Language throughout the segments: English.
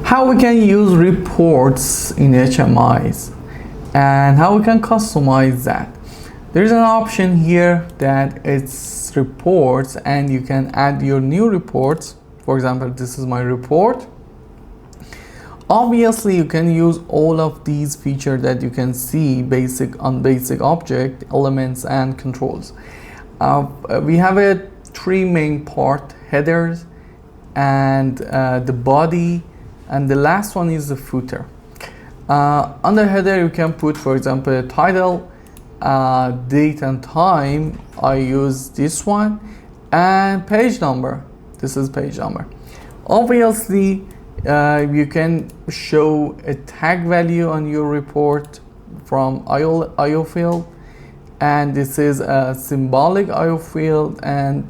how we can use reports in HMIs and how we can customize that. There's an option here that it's reports, and you can add your new reports. For example, this is my report. Obviously, you can use all of these features that you can see on basic object, elements, and controls. We have three main part: headers, and the body, and the last one is the footer. Under header, you can put, for example, a title, date and time. I use this one, and page number. This is page number. Obviously, you can show a tag value on your report from IO field, and this is a symbolic IO field, and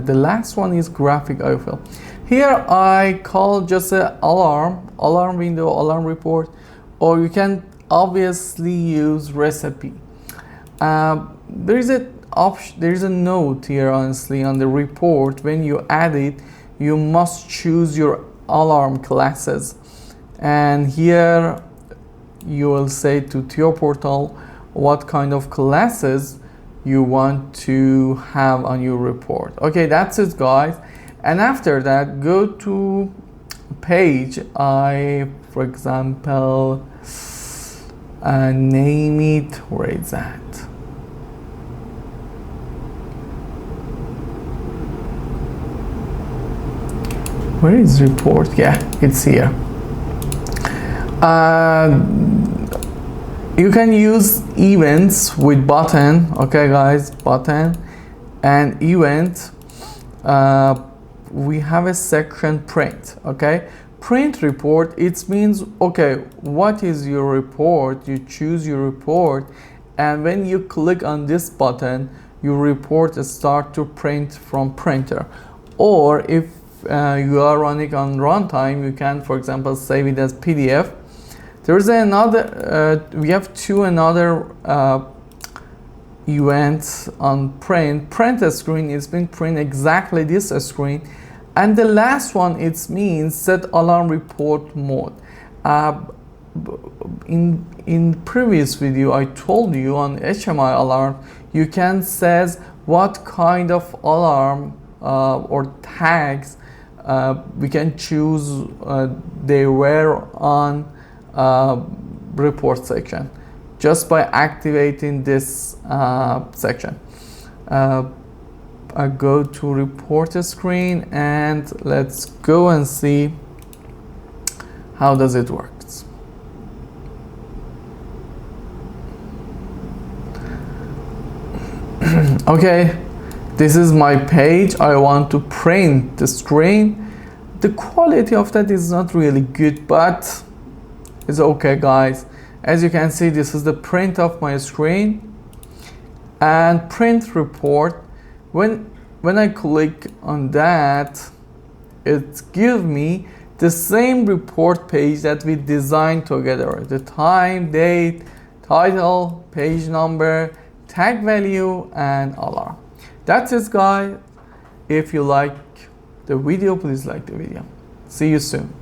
the last one is graphic IO field. Here I call just an alarm window, alarm report, or you can obviously use recipe. There is a note here, honestly, on the report. When you add it, you must choose your alarm classes, and here you will say to your portal what kind of classes you want to have on your report. Okay, that's it, guys. And after that, go to page. For example, name it. Where is that? Where is report? Yeah, it's here. You can use events with button. Okay, guys, button and event. We have a section print. Okay, print report. It means, okay, what is your report? You choose your report, and when you click on this button, your report start to print from printer. Or if you are running on runtime, you can, for example, save it as PDF. There's another, we have another events on print. Print a screen is being print exactly this screen. And the last one, it means set alarm report mode. In previous video, I told you on HMI alarm, you can set what kind of alarm or tags we can choose they were on report section just by activating this section. I go to report screen, and let's go and see how does it work. Okay, this is my page. I want to print the screen. The quality of that is not really good, but it's okay, guys. As you can see, this is the print of my screen and print report. When I click on that, it gives me the same report page that we designed together: the time, date, title, page number, tag value, and alarm. That's it, guys. If you like the video, please like the video. See you soon.